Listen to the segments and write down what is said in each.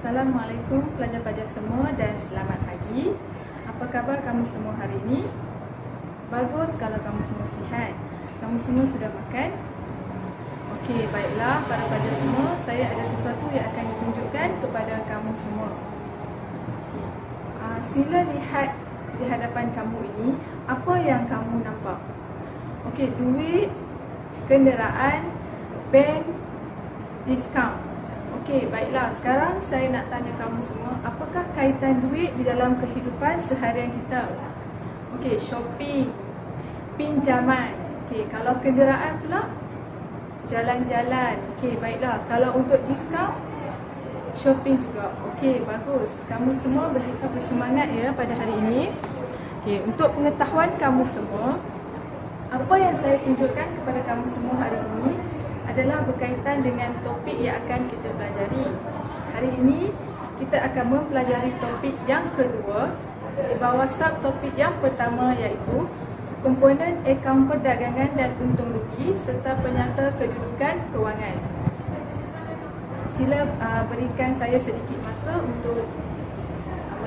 Assalamualaikum pelajar-pelajar semua dan selamat pagi. Apa khabar kamu semua hari ini? Bagus kalau kamu semua sihat. Kamu semua sudah makan? Okey, baiklah para pelajar semua, saya ada sesuatu yang akan ditunjukkan kepada kamu semua. Sila lihat di hadapan kamu ini, apa yang kamu nampak? Okey, duit, kenderaan, bank, diskaun. Okey, baiklah. Sekarang saya nak tanya kamu semua, apakah kaitan duit di dalam kehidupan seharian kita? Okey, shopping, pinjaman. Okey, kalau kenderaan pula, jalan-jalan. Okey, baiklah. Kalau untuk diskaun, shopping juga. Okey, bagus. Kamu semua begitu bersemangat ya pada hari ini. Okey, untuk pengetahuan kamu semua, apa yang saya tunjukkan kepada kamu semua hari ini adalah berkaitan dengan topik yang akan kita pelajari. Hari ini kita akan mempelajari topik yang kedua di bawah subtopik yang pertama, iaitu komponen akaun perdagangan dan untung rugi serta penyata kedudukan kewangan. Sila berikan saya sedikit masa untuk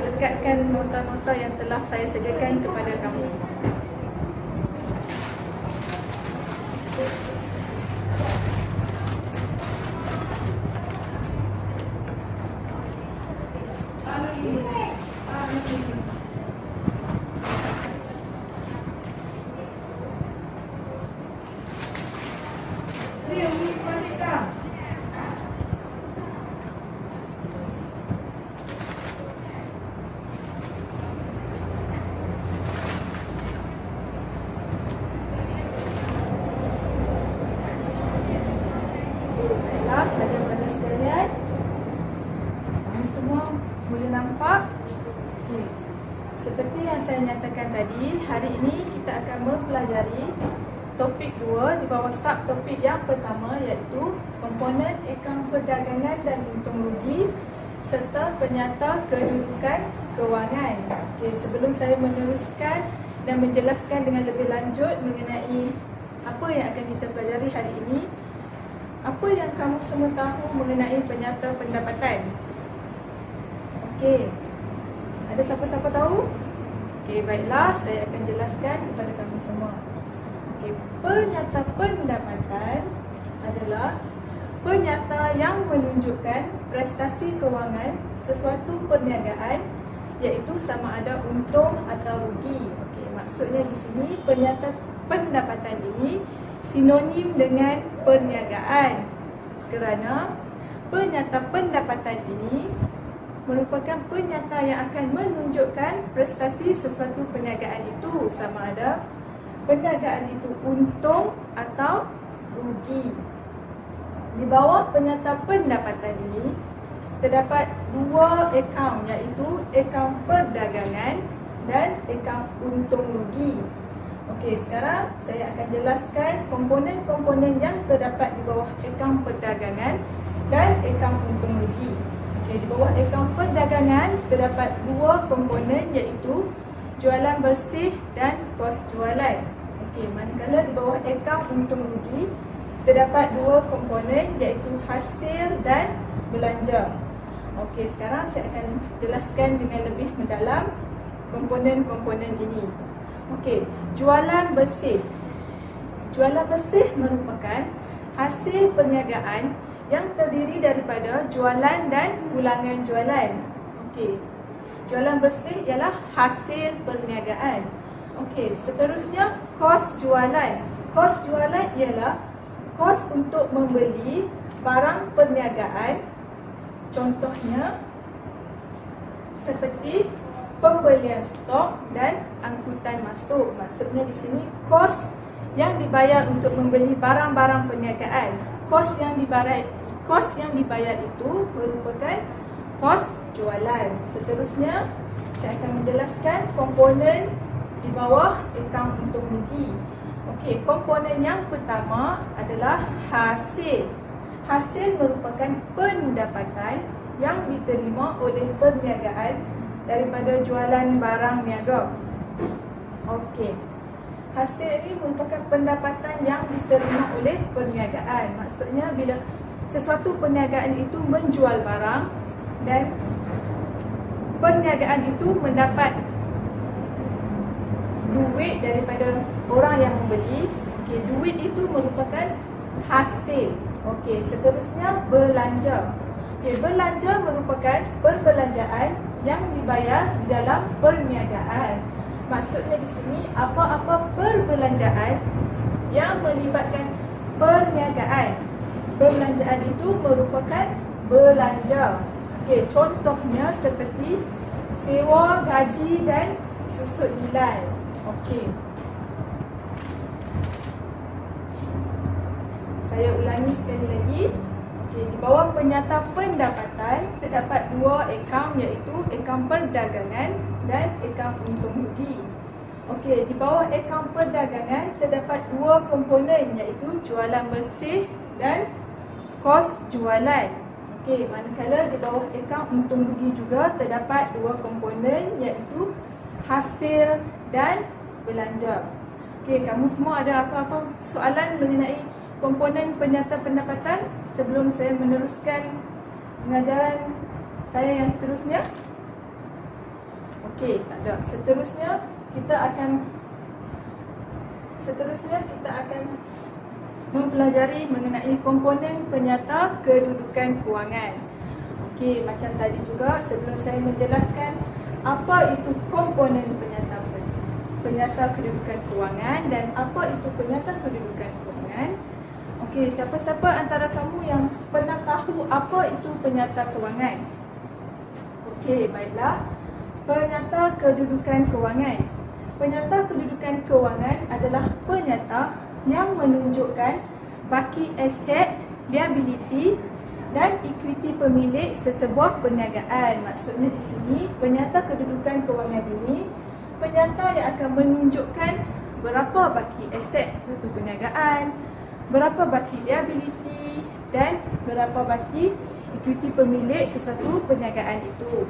melekatkan nota-nota yang telah saya sediakan kepada kamu semua. Pelajar-pelajar sekalian, kamu semua boleh nampak? Okay. Seperti yang saya nyatakan tadi, hari ini kita akan mempelajari topik 2 di bawah subtopik yang pertama, iaitu komponen akaun perdagangan dan untung rugi serta penyata kedudukan kewangan. Okay, sebelum saya meneruskan dan menjelaskan dengan lebih lanjut mengenai apa yang akan kita pelajari hari ini, apa yang kamu semua tahu mengenai penyata pendapatan? Okey, ada siapa-siapa tahu? Okey, baiklah, saya akan jelaskan kepada kamu semua. Okey, penyata pendapatan adalah penyata yang menunjukkan prestasi kewangan sesuatu perniagaan, iaitu sama ada untung atau rugi. Okey, maksudnya di sini penyata pendapatan ini sinonim dengan perniagaan, kerana penyata pendapatan ini merupakan penyata yang akan menunjukkan prestasi sesuatu perniagaan itu, sama ada perniagaan itu untung atau rugi. Di bawah penyata pendapatan ini terdapat dua akaun, iaitu akaun perdagangan dan akaun untung rugi. Okey, sekarang saya akan jelaskan komponen-komponen yang terdapat di bawah akaun perdagangan dan akaun untung rugi. Okey, di bawah akaun perdagangan terdapat dua komponen, iaitu jualan bersih dan kos jualan. Okey, manakala di bawah akaun untung rugi terdapat dua komponen, iaitu hasil dan belanja. Okey, sekarang saya akan jelaskan dengan lebih mendalam komponen-komponen ini. Okey, jualan bersih. Jualan bersih merupakan hasil perniagaan yang terdiri daripada jualan dan ulangan jualan. Okey, jualan bersih ialah hasil perniagaan. Okey, seterusnya kos jualan. Kos jualan ialah kos untuk membeli barang perniagaan. Contohnya seperti pembelian stok dan angkutan masuk. Maksudnya di sini kos yang dibayar untuk membeli barang-barang perniagaan. Kos yang dibayar itu merupakan kos jualan. Seterusnya saya akan menjelaskan komponen di bawah akaun untung rugi. Okey, komponen yang pertama adalah hasil. Hasil merupakan pendapatan yang diterima oleh perniagaan daripada jualan barang niaga. Okey, hasil ini merupakan pendapatan yang diterima oleh perniagaan. Maksudnya bila sesuatu perniagaan itu menjual barang, dan perniagaan itu mendapat duit daripada orang yang membeli. Okey, duit itu merupakan hasil. Okey, seterusnya belanja. Okey, belanja merupakan perbelanjaan yang dibayar di dalam perniagaan. Maksudnya di sini apa-apa perbelanjaan yang melibatkan perniagaan. Perbelanjaan itu merupakan belanja. Okey, contohnya seperti sewa, gaji dan susut nilai. Okey. Saya ulangi sekali lagi. Okey, di bawah penyata pendapatan terdapat dua akaun, iaitu akaun perdagangan dan akaun untung rugi. Okey, di bawah akaun perdagangan terdapat dua komponen, iaitu jualan bersih dan kos jualan. Okey, manakala di bawah akaun untung rugi juga terdapat dua komponen, iaitu hasil dan belanja. Okey, kamu semua ada apa-apa soalan mengenai komponen penyata pendapatan sebelum saya meneruskan pengajaran saya yang seterusnya? Okey, tak ada. Seterusnya kita akan mempelajari mengenai komponen penyata kedudukan kewangan. Okey, macam tadi juga sebelum saya menjelaskan apa itu komponen penyata kedudukan kewangan dan apa itu penyata kedudukan kewangan. Okey, siapa-siapa antara kamu yang pernah tahu apa itu penyata kewangan? Okey, baiklah. Penyata kedudukan kewangan. Penyata kedudukan kewangan adalah penyata yang menunjukkan baki aset, liability dan equity pemilik sesebuah perniagaan. Maksudnya di sini penyata kedudukan kewangan ini penyata yang akan menunjukkan berapa baki aset suatu perniagaan, berapa baki liability dan berapa baki equity pemilik sesuatu perniagaan itu.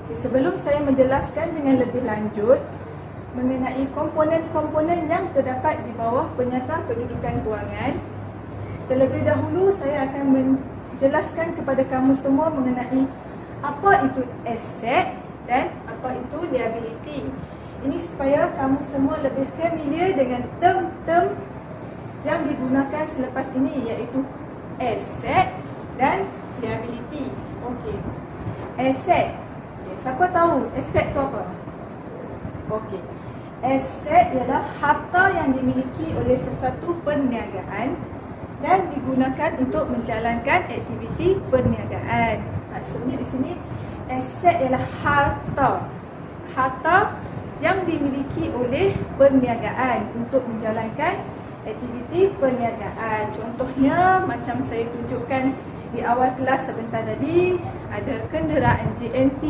Okay, sebelum saya menjelaskan dengan lebih lanjut mengenai komponen-komponen yang terdapat di bawah penyata kedudukan kewangan, terlebih dahulu saya akan menjelaskan kepada kamu semua mengenai apa itu aset dan apa itu liability. Ini supaya kamu semua lebih familiar dengan term-term yang digunakan selepas ini, iaitu aset dan liability. Okey. Aset. Okay. Siapa tahu aset itu apa? Okey. Aset ialah harta yang dimiliki oleh sesuatu perniagaan dan digunakan untuk menjalankan aktiviti perniagaan. Maksudnya di sini aset ialah harta yang dimiliki oleh perniagaan untuk menjalankan aktiviti perniagaan. Contohnya macam saya tunjukkan di awal kelas sebentar tadi, ada kenderaan JNT,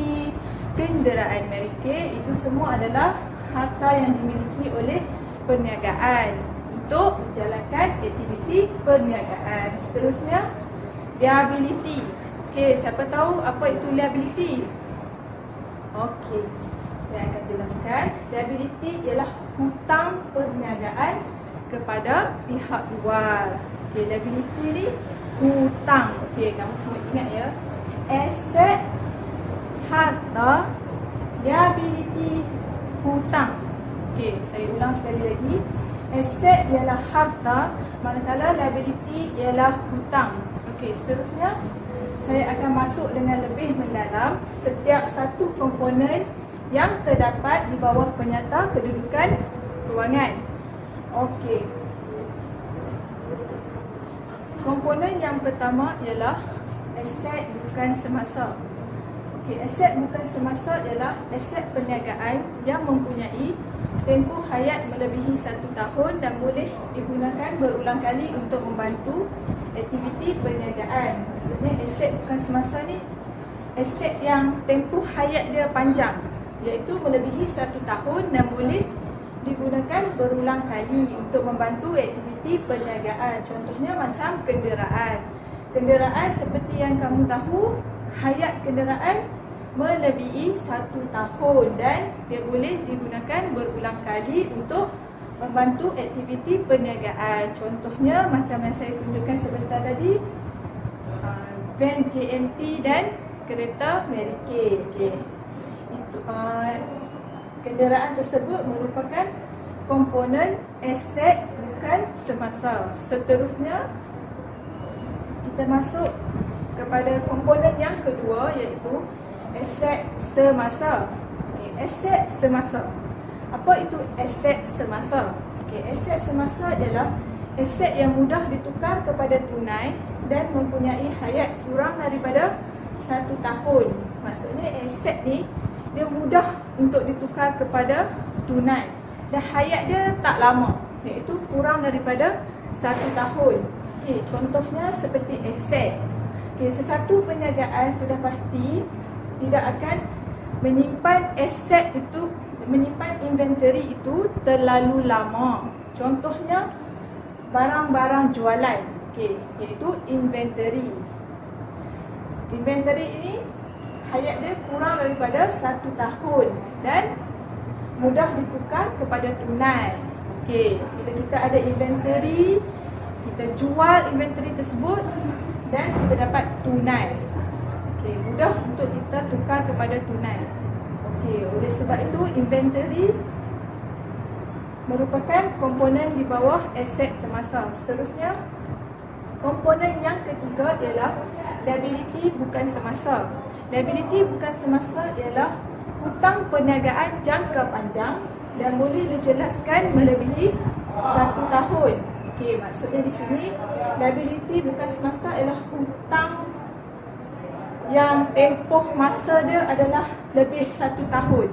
kenderaan Mary Kay, itu semua adalah harta yang dimiliki oleh perniagaan untuk menjalankan aktiviti perniagaan. Seterusnya, liability. Okey, siapa tahu apa itu liability? Okey, saya akan jelaskan. Liability ialah hutang perniagaan kepada pihak luar. Okey, liability ni hutang. Okey, kamu semua ingat ya. Aset, harta, liability, hutang. Okey, saya ulang sekali lagi. Aset ialah harta, manakala liability ialah hutang. Okey, seterusnya saya akan masuk dengan lebih mendalam setiap satu komponen yang terdapat di bawah penyata kedudukan kewangan. Okey. Komponen yang pertama ialah aset bukan semasa. Okey, aset bukan semasa ialah aset perniagaan yang mempunyai tempoh hayat melebihi 1 tahun dan boleh digunakan berulang kali untuk membantu aktiviti perniagaan. Maksudnya aset bukan semasa ni aset yang tempoh hayat dia panjang, iaitu melebihi 1 tahun dan boleh digunakan berulang kali untuk membantu aktiviti perniagaan. Contohnya macam kenderaan. Kenderaan seperti yang kamu tahu, hayat kenderaan melebihi 1 tahun dan dia boleh digunakan berulang kali untuk membantu aktiviti perniagaan. Contohnya macam yang saya tunjukkan sebentar tadi, van JNT dan kereta Mary Kay. Okey. Itu kenderaan tersebut merupakan komponen aset bukan semasa. Seterusnya kita masuk kepada komponen yang kedua, iaitu aset semasa. Okay, aset semasa. Apa itu aset semasa? Okay, aset semasa ialah aset yang mudah ditukar kepada tunai dan mempunyai hayat kurang daripada 1 tahun. Maksudnya aset ni dia mudah untuk ditukar kepada tunai dan hayat dia tak lama, iaitu kurang daripada 1 tahun. Okay, contohnya seperti aset. Okay, sesuatu perniagaan sudah pasti tidak akan menyimpan aset itu, menyimpan inventory itu terlalu lama. Contohnya barang-barang jualan, okay, iaitu inventory. Inventory ini hayat dia kurang daripada 1 tahun dan mudah ditukar kepada tunai. Okay, bila kita ada inventory, kita jual inventory tersebut dan kita dapat tunai. Okay, mudah untuk kita tukar kepada tunai. Okay, oleh sebab itu inventory merupakan komponen di bawah aset semasa. Seterusnya, komponen yang ketiga ialah liability bukan semasa. Liability bukan semasa ialah hutang perniagaan jangka panjang dan boleh dijelaskan melebihi 1 tahun. Okey, maksudnya di sini liability bukan semasa ialah hutang yang tempoh masa dia adalah lebih 1 tahun.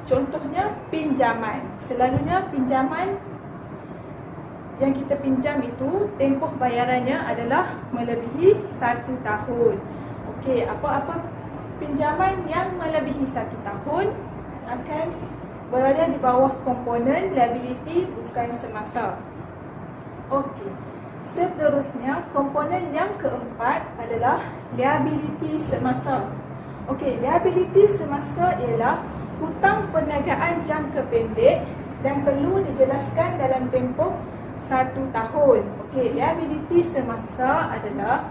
Contohnya pinjaman. Selalunya pinjaman yang kita pinjam itu tempoh bayarannya adalah melebihi 1 tahun. Okey, apa-apa pinjaman yang melebihi 1 tahun akan berada di bawah komponen liability bukan semasa. Okey. Seterusnya, komponen yang keempat adalah liability semasa. Okey, liability semasa ialah hutang perniagaan jangka pendek dan perlu dijelaskan dalam tempoh 1 tahun. Okey, liability semasa adalah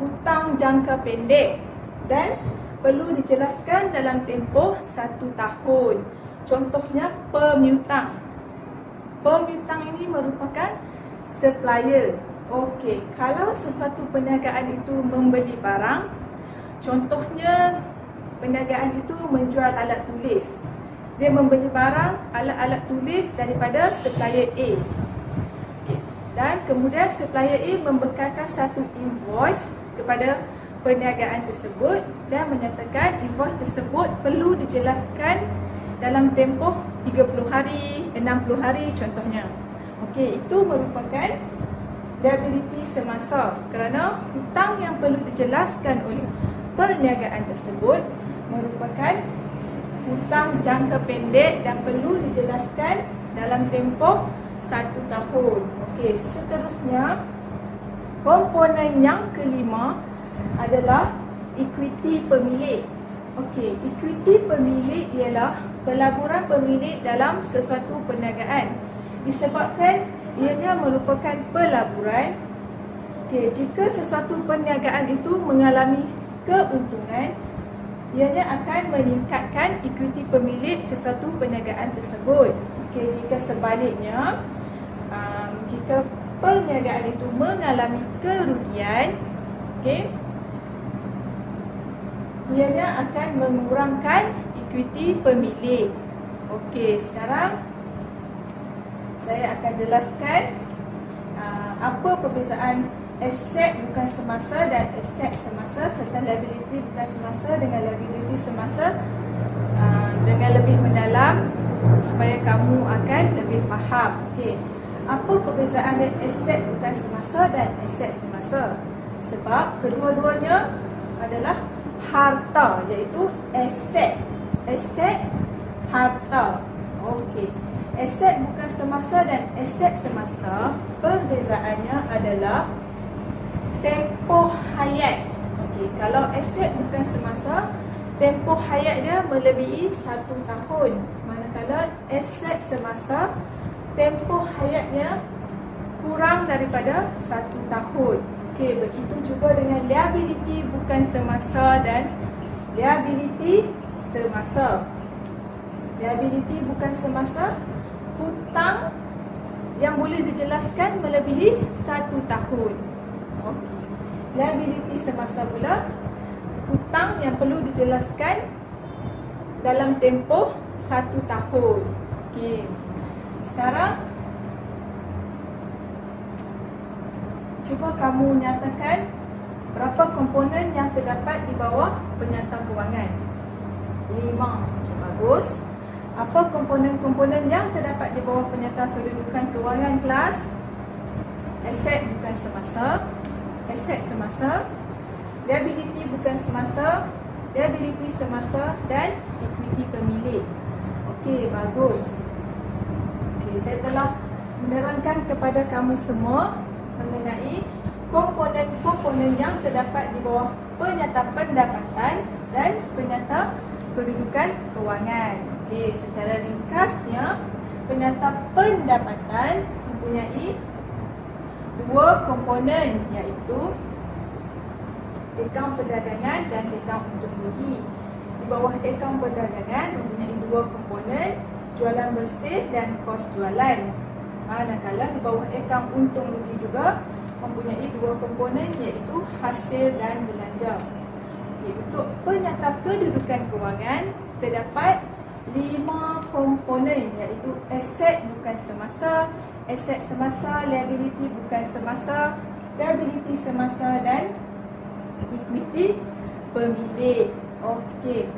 hutang jangka pendek dan perlu dijelaskan dalam tempoh 1 tahun. Contohnya pemihutang. Pemihutang ini merupakan supplier. Okey, kalau sesuatu perniagaan itu membeli barang, contohnya perniagaan itu menjual alat tulis. Dia membeli barang, alat-alat tulis daripada supplier A. Okay. Dan kemudian supplier A membekalkan satu invoice kepada perniagaan tersebut dan menyatakan invoice tersebut perlu dijelaskan dalam tempoh 30 hari, 60 hari contohnya. Okey, itu merupakan liability semasa kerana hutang yang perlu dijelaskan oleh perniagaan tersebut merupakan hutang jangka pendek dan perlu dijelaskan dalam tempoh 1 tahun. Okey, seterusnya komponen yang kelima adalah equity pemilik. Okey, equity pemilik ialah pelaburan pemilik dalam sesuatu perniagaan. Disebabkan ianya merupakan pelaburan, okey, jika sesuatu perniagaan itu mengalami keuntungan, ianya akan meningkatkan equity pemilik sesuatu perniagaan tersebut. Okey, jika sebaliknya, jika perniagaan itu mengalami kerugian, okey, ianya akan mengurangkan equity pemilik. Okey, sekarang saya akan jelaskan apa perbezaan aset bukan semasa dan aset semasa serta liability bukan semasa dengan liability semasa dengan lebih mendalam supaya kamu akan lebih faham. Okey, apa perbezaan aset bukan semasa dan aset semasa? Sebab kedua-duanya adalah harta, iaitu aset. Aset, harta. Okey. Aset bukan semasa dan aset semasa, perbezaannya adalah tempoh hayat. Okey, kalau aset bukan semasa, tempoh hayat dia melebihi 1 tahun. Manakala aset semasa, tempoh hayatnya kurang daripada 1 tahun. Okey, begitu juga dengan liability bukan semasa dan liability semasa. Liability bukan semasa, hutang yang boleh dijelaskan melebihi 1 tahun. Okey. Liability semasa pula, hutang yang perlu dijelaskan dalam tempoh 1 tahun. Okey. Sekarang cuba kamu nyatakan berapa komponen yang terdapat di bawah penyata kewangan. 5. Okay, bagus. Apa komponen-komponen yang terdapat di bawah penyata kedudukan kewangan kelas? Aset bukan semasa, aset semasa, liability bukan semasa, liability semasa dan equity pemilik. Okey, bagus. Okey, saya telah menerangkan kepada kamu semua mengenai komponen-komponen yang terdapat di bawah penyata pendapatan dan penyata kedudukan kewangan. Okey, secara ringkasnya, penyata pendapatan mempunyai 2 komponen, iaitu akaun perdagangan dan akaun untung rugi. Di bawah akaun perdagangan mempunyai 2 komponen, jualan bersih dan kos jualan. Manakala di bawah akaun untung rugi juga mempunyai 2 komponen, iaitu hasil dan belanja. Okey, untuk penyata kedudukan kewangan terdapat 5 komponen, iaitu aset bukan semasa, aset semasa, liability bukan semasa, liability semasa dan equity pemilik. Okey.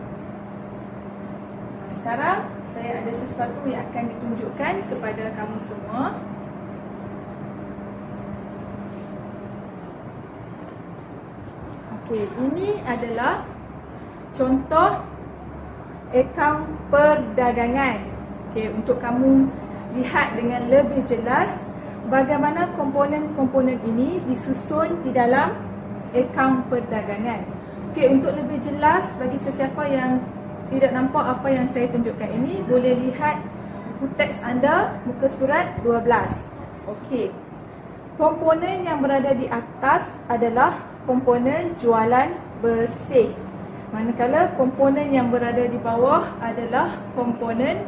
Sekarang saya ada sesuatu yang akan ditunjukkan kepada kamu semua. Okey, ini adalah contoh akaun perdagangan. Okey, untuk kamu lihat dengan lebih jelas bagaimana komponen-komponen ini disusun di dalam akaun perdagangan. Okey, untuk lebih jelas bagi sesiapa yang tidak nampak apa yang saya tunjukkan ini, boleh lihat buku teks anda muka surat 12. Okey. Komponen yang berada di atas adalah komponen jualan bersih. Manakala komponen yang berada di bawah adalah komponen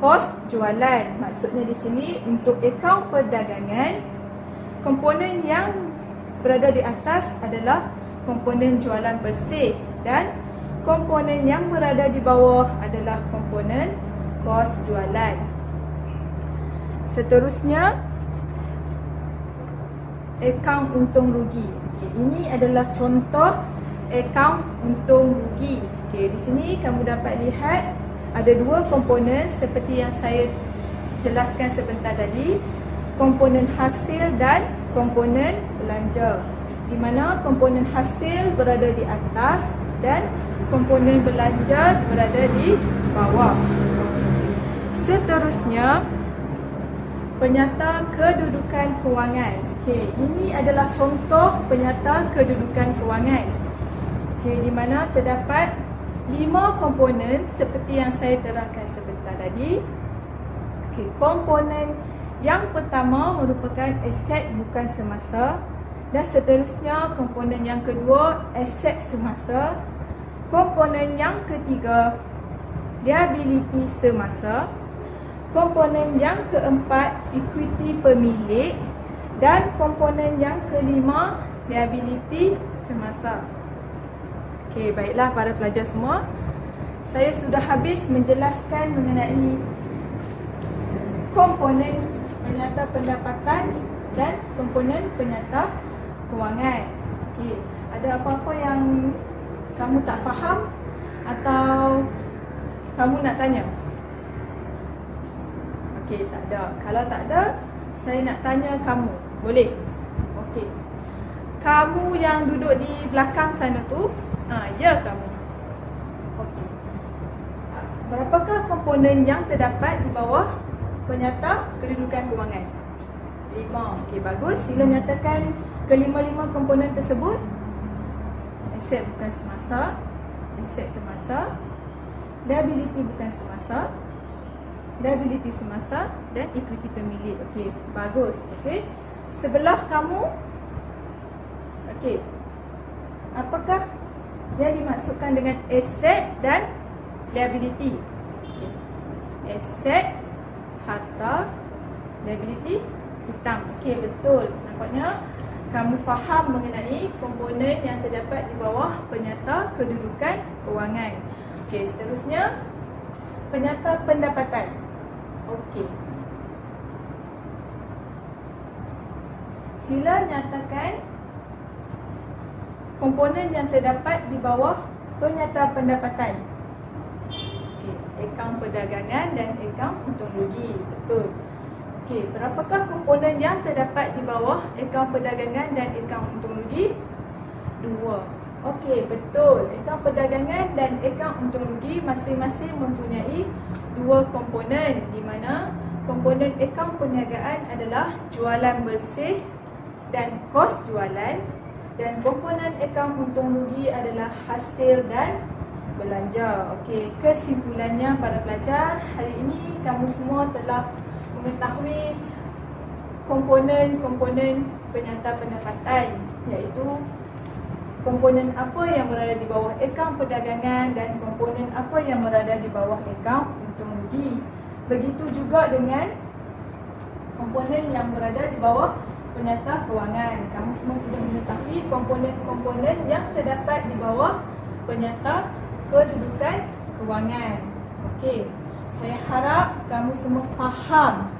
kos jualan. Maksudnya di sini untuk akaun perdagangan, komponen yang berada di atas adalah komponen jualan bersih dan komponen yang berada di bawah adalah komponen kos jualan. Seterusnya, akaun untung rugi. Okay, ini adalah contoh akaun untung rugi. Okey, di sini kamu dapat lihat ada 2 komponen seperti yang saya jelaskan sebentar tadi, komponen hasil dan komponen belanja. Di mana komponen hasil berada di atas dan komponen belanja berada di bawah. Seterusnya, penyata kedudukan kewangan. Okey, ini adalah contoh penyata kedudukan kewangan. Okay, di mana terdapat 5 komponen seperti yang saya terangkan sebentar tadi. Okay, komponen yang pertama merupakan aset bukan semasa dan seterusnya komponen yang kedua aset semasa, komponen yang ketiga liability semasa, komponen yang keempat equity pemilik dan komponen yang kelima liability semasa. Okey, baiklah para pelajar semua. Saya sudah habis menjelaskan mengenai komponen penyata pendapatan dan komponen penyata kewangan. Okey, ada apa-apa yang kamu tak faham atau kamu nak tanya? Okey, tak ada. Kalau tak ada, saya nak tanya kamu. Boleh? Okey. Kamu yang duduk di belakang sana tu, ya kamu. Okey. Berapakah komponen yang terdapat di bawah penyata kedudukan kewangan? 5. Okey, bagus. Sila nyatakan kelima-lima komponen tersebut. Aset bukan semasa, aset semasa, liability bukan semasa, liability semasa dan equity pemilik. Okey, bagus. Okey. Sebelah kamu Okey. Apakah yang dimaksudkan dengan aset dan liability? Okey. Aset, harta, liability, hutang. Okey, betul. Nampaknya kamu faham mengenai komponen yang terdapat di bawah penyata kedudukan kewangan. Okey, seterusnya penyata pendapatan. Okey. Sila nyatakan komponen yang terdapat di bawah penyata pendapatan. Okey, akaun perdagangan dan akaun untung rugi. Betul. Okey, berapakah komponen yang terdapat di bawah akaun perdagangan dan akaun untung rugi? 2. Okey, betul. Akaun perdagangan dan akaun untung rugi masing-masing mempunyai 2 komponen, di mana komponen akaun perniagaan adalah jualan bersih dan kos jualan, dan komponen akaun untung rugi adalah hasil dan belanja. Okey, kesimpulannya para pelajar, hari ini kamu semua telah mengetahui komponen-komponen penyata pendapatan, iaitu komponen apa yang berada di bawah akaun perdagangan dan komponen apa yang berada di bawah akaun untung rugi. Begitu juga dengan komponen yang berada di bawah penyata kewangan. Kamu semua sudah mengetahui komponen-komponen yang terdapat di bawah penyata kedudukan kewangan. Okey, saya harap kamu semua faham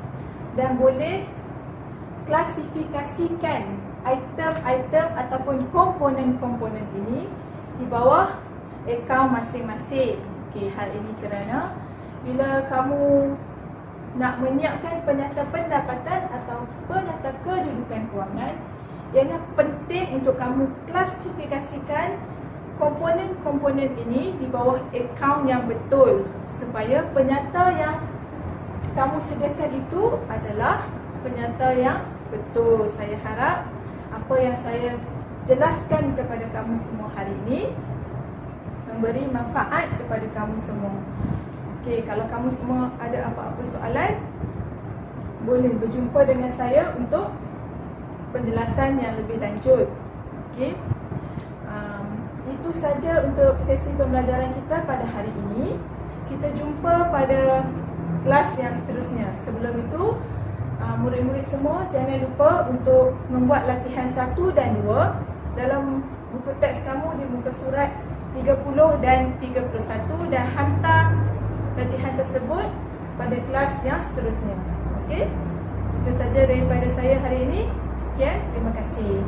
dan boleh klasifikasikan item-item ataupun komponen-komponen ini di bawah akaun masing-masing. Okey, hal ini kerana bila kamu nak menyiapkan penyata pendapatan atau penyata kedudukan kewangan, ianya penting untuk kamu klasifikasikan komponen-komponen ini di bawah akaun yang betul, supaya penyata yang kamu sediakan itu adalah penyata yang betul. Saya harap apa yang saya jelaskan kepada kamu semua hari ini memberi manfaat kepada kamu semua. Okey, kalau kamu semua ada apa-apa soalan, boleh berjumpa dengan saya untuk penjelasan yang lebih lanjut. Okey. Itu saja untuk sesi pembelajaran kita pada hari ini. Kita jumpa pada kelas yang seterusnya. Sebelum itu, murid-murid semua jangan lupa untuk membuat latihan 1 dan 2 dalam buku teks kamu di muka surat 30 dan 31, dan hantar latihan tersebut pada kelas yang seterusnya. Okey? Itu saja daripada saya hari ini. Sekian, terima kasih.